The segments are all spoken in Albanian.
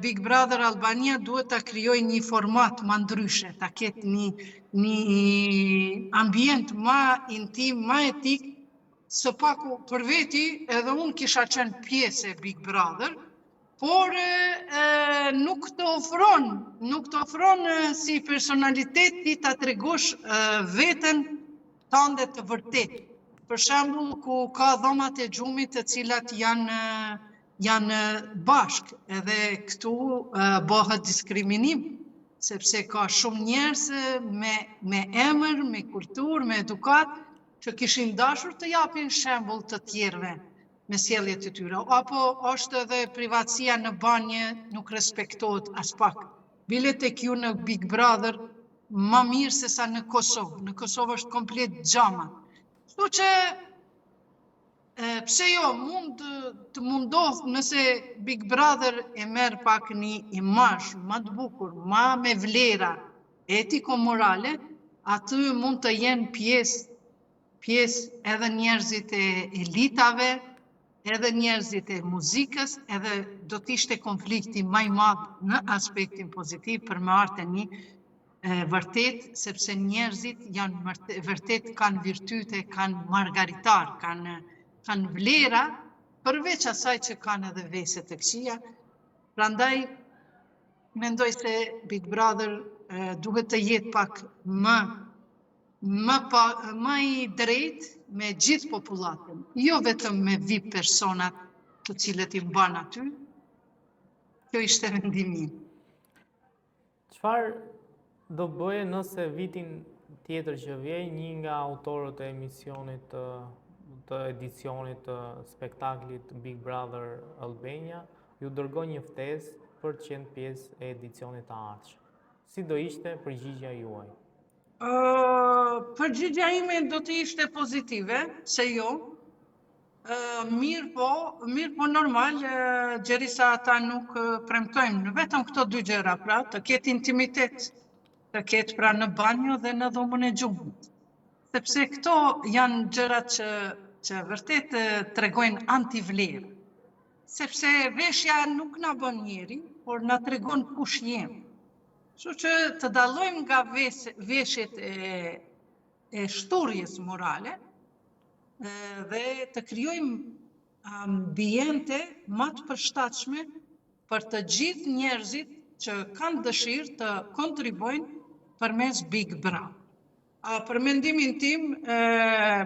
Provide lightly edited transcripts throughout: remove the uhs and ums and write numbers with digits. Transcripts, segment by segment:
Big Brother Albania duhet ta krijojë një format më ndryshe, ta ketë një ambient më intim, më etik. Së paku për veti edhe unë kisha qenë pjesë e Big Brother, por nuk të ofron si personalitet ti ta tregosh veten tënde të vërtetë. Për shembull, ku ka dhomat e gjumit të cilat janë bashk, edhe këtu bëhet diskriminim, sepse ka shumë njerëz me emër, me kulturë, me edukat, që kishin dashur të japin shembull të tjerëve me sjelljet e tyre. Apo është edhe privatësia në banje nuk respektohet as pak. Bile tek ju në Big Brother më mirë se sa në Kosovë. Në Kosovë është komplet xhama. Kështu që pse jo, mund të mundohet nëse Big Brother e merr pak një imazh më të bukur, më me vlera etiko-morale, aty mund të jenë pjesë edhe njerëzit e elitave, edhe njerëzit e muzikës, edhe do t'ishte konflikti më i madh në aspektin pozitiv për me ardhur një vërtet, sepse njerëzit janë vërtet kanë virtyte, kanë margaritar, kanë vlera, përveç asaj që kanë edhe vese të këqija. Prandaj mendoj se Big Brother duhet të jetë pak më i drejtë me gjithë popullatën, jo vetëm me VIP personat të cilët i mban aty. Kjo ishte vendimi im. Çfarë do bëje nëse vitin tjetër që vjen një nga autorët e emisionit të edicionit të spektaklit Big Brother Albania ju dërgon një ftesë për të qenë pjesë e edicionit të ardhshëm? Si do ishte përgjigjja juaj? Përgjigjja ime do të ishte pozitive, se jo. Mirë po normal, gjerisa ata nuk premtojnë vetëm këto dy gjëra, pra të ketë intimitet, të ketë pra në banjo dhe në dhomën e gjumit. Sepse këto janë gjërat që vërtet tregojnë antivlerë. Sepse veshja nuk na bën njeri, por na tregon kush jemi. Kështu që të dallojmë nga veshjet e shturjes morale dhe të krijojmë ambiente më të përshtatshme për të gjithë njerëzit që kanë dëshirë të kontribuojnë përmes Big Brother. Për mendimin tim,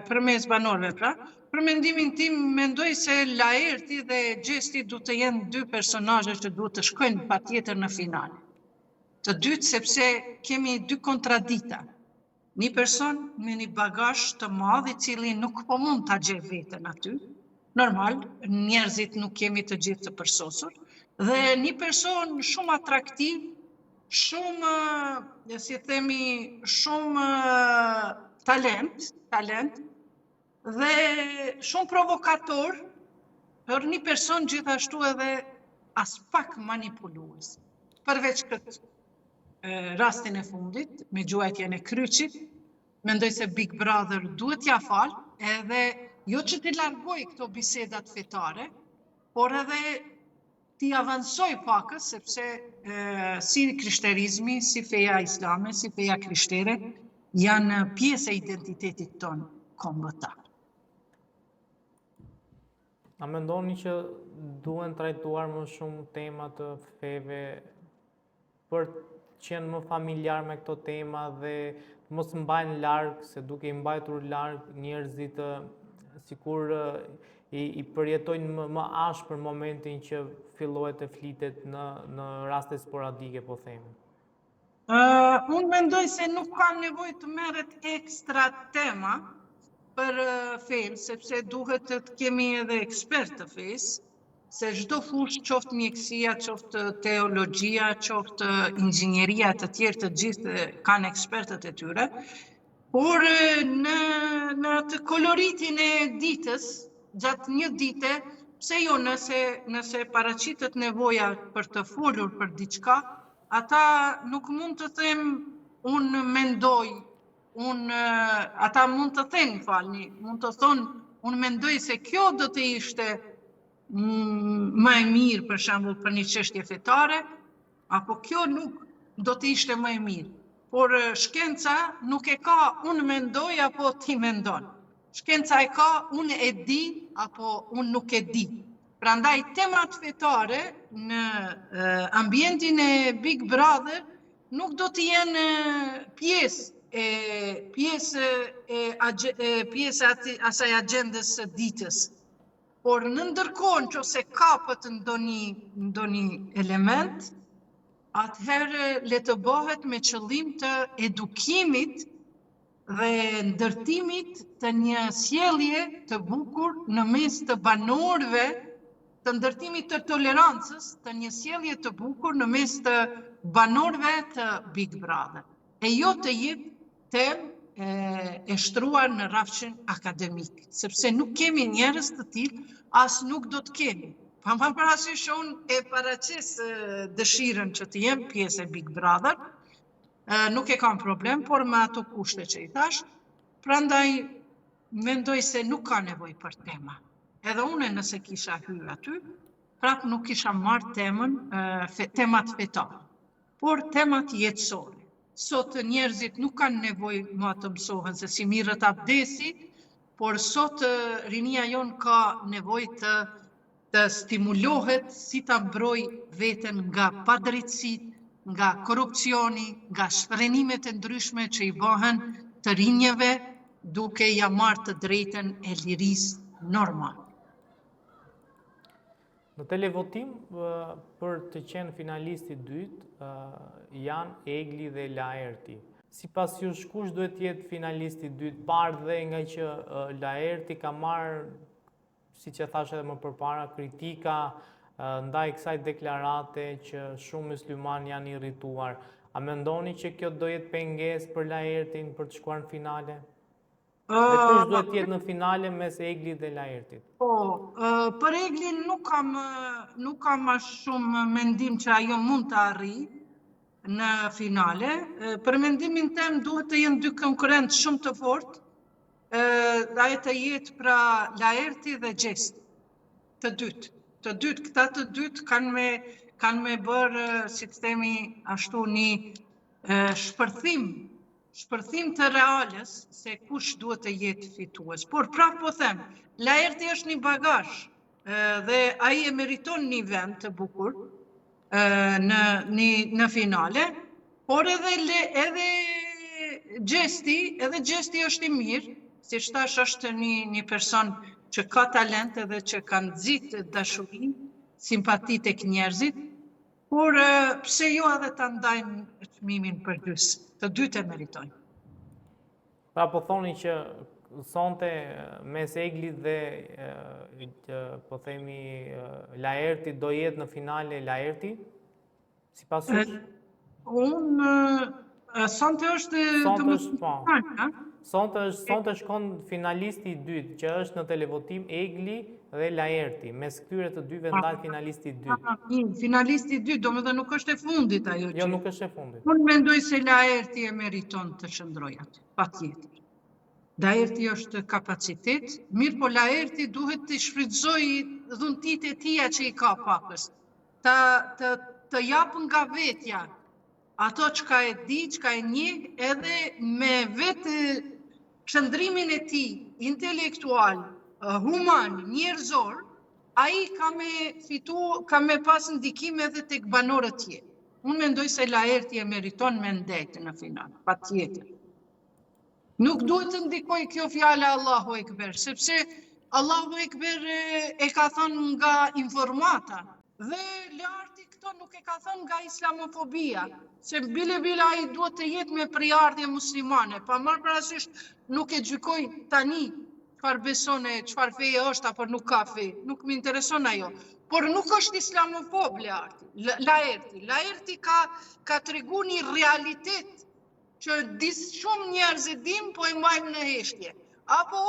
përmes banorëve pra, për mendimin tim mendoj se Laerti dhe Gjesti duhet të jenë dy personazhe që duhet të shkojnë patjetër në finale. Të dytë sepse kemi dy kontradikta. Një person me një bagazh të madh i cili nuk po mund ta gjej veten aty. Normal, njerëzit nuk kemi të gjithë të përsosur, dhe një person shumë atraktiv, shumë, si themi, shumë talent dhe shumë provokator për një person gjithashtu edhe as pak manipulues. Përveç këtë rastin e fundit, me gjuajtjen e Kryqit, mendoj se Big Brother duhet t'ia fal, edhe jo që t'i largoj këto bisedat fetare, por edhe t'i avansoj pakës, sepse si krishterizmi, si feja islame, si feja krishtere, janë pjesë e identitetit tonë kombëtar. A mendoni që duhen trajtuar më shumë tema të feve për qenë më familjar me këto tema dhe mos mbajnë larg, se duke i mbajtur larg njerëzit sikur i përjetojnë më ashpër momentin që fillohet të flitet në raste sporadike, po themi. Unë mendoj se nuk ka nevojë të merret ekstra tema për fenë, sepse duhet të kemi edhe ekspert të fesë, se çdo fushë, qoftë mjekësia, qoftë teologjia, qoftë inxhinieria, të tjerë të gjithë kanë ekspertët e tyre, por në të koloritin e ditës, gjatë një dite, pse jo nëse paraqitet nevoja për të folur për diçka, ata nuk mund të them unë mendoj, ata mund të them, mund të thonë unë mendoj se kjo do të ishte më e mirë për shembull për një çështje fetare, apo kjo nuk do të ishte më e mirë. Por shkenca nuk e ka unë mendoj apo ti mendon. Shkenca e ka unë e di apo unë nuk e di. Prandaj temat fetare në ambientin e Big Brother nuk do të jenë pjesë e asaj agjendës së ditës. Por në ndërkohë nëse kapët ndonjë element, atëherë le të bëhet me qëllim të edukimit dhe ndërtimit të një sjellje të bukur në mes të banorëve, të ndërtimit të tolerancës, të një sjellje të bukur në mes të banorëve të Big Brother. E jo të jetë temë e shtruar në rrafshin akademik, sepse nuk kemi njerëz të tillë, as nuk do të kemi. Pa parasysh unë e paraqes dëshirën që të jem pjesë e Big Brother, nuk e kam problem, por me ato kushte që i thash, prandaj mendoj se nuk ka nevojë për tema. Edhe unë nëse kisha hyrë aty, prap nuk kisha marrë temat fetare, por temat jetësore. Sot njerëzit nuk kanë nevojë më të mësohen se si mirët abdesi, por sot rinia jon ka nevojë të stimulohet si ta mbroj veten nga padrejtësitë, nga korrupsioni, nga shprehnimet e ndryshme që i bëhen të rinjeve duke ja marrë të drejtën e lirisë normale. Në televotim, për të qenë finalisti dytë, janë Egli dhe Laerti. Sipas jush, kush duhet të jetë finalisti dytë, parë dhe nga që Laerti ka marrë, siç e thash edhe më përpara, kritika ndaj kësaj deklarate që shumë musliman janë irrituar. A mendoni që kjo do jetë pengesë për Laertin për të shkuar në finale? Dhe kush duhet të jetë në finale mes Eglit dhe Laertit? Për Eglin nuk kam as shumë mendim që ajo mund të arrijë në finale. Për mendimin tem duhet të jenë dy konkurrentë shumë të fortë, dhe të jetë pra Laerti dhe Gjesti, të dytë. Këta të dytë kanë me bërë, si të themi ashtu, një shpërthim të reales se kush duhet të jetë fitues. Por prapë po them, Laerti është një bagazh dhe ai e meriton një vend të bukur në finale, por edhe Gjesti është i mirë, si thash është një person që ka talent edhe që ka nxit dashuri, simpati tek njerëzit, por pse jo edhe ta ndajmë çmimin për dys. Të dytë e meritojnë. Pra po thoni që sonte mes Eglit dhe po themi Laerti do jetë në finale Laerti? Sipas jush? Sonte është Sonte shkon finalisti i dytë, që është në televotim Egli dhe Laerti. Mes këtyre të dyve ndahet finalisti i dytë. Finalisti i dytë, domethënë nuk është e fundit ajo gjë. Jo, nuk është e fundit. Unë mendoj se Laerti e meriton të qëndrojë aty, patjetër. Laerti është kapacitet, mirë po Laerti duhet të shfrytëzojë dhuntitë e tija që i ka pakës. Të japë nga vetja ato çka e di, çka e njeh, edhe me vetë qëndrimin e tij intelektual, human, njerëzor, ai ka me pas ndikim edhe tek banorët tjerë. Unë mendoj se Laerti e meriton me ndetë në final, patjetër. Nuk duhet të ndikoj kjo fjala Allahu Ekber, sepse Allahu Ekber e ka thënë nga informata, dhe Laerti këto nuk e ka thënë nga islamofobia, se bile ai duhet të jetë me prejardhje muslimane, pa marrë parasysh nuk e gjykoj tani çfarë beson e çfarë feje është apo nuk ka fe, nuk më intereson ajo. Por nuk është islamofob Laerti. Laerti ka tregu një realitet që shumë njerëz e dim, po e mbajmë në heshtje. Apo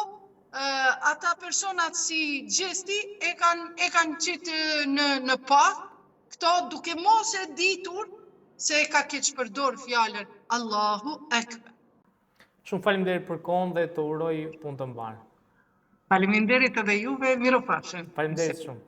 ata personat si Gjesti e kanë qitë në path, këto duke mos e ditur se ka keq përdor fjalën Allahu Ekber. Shumë faleminderit për kohën dhe të uroj punë të mbarë. Faleminderit edhe juve, mirupafshim. Faleminderit shumë.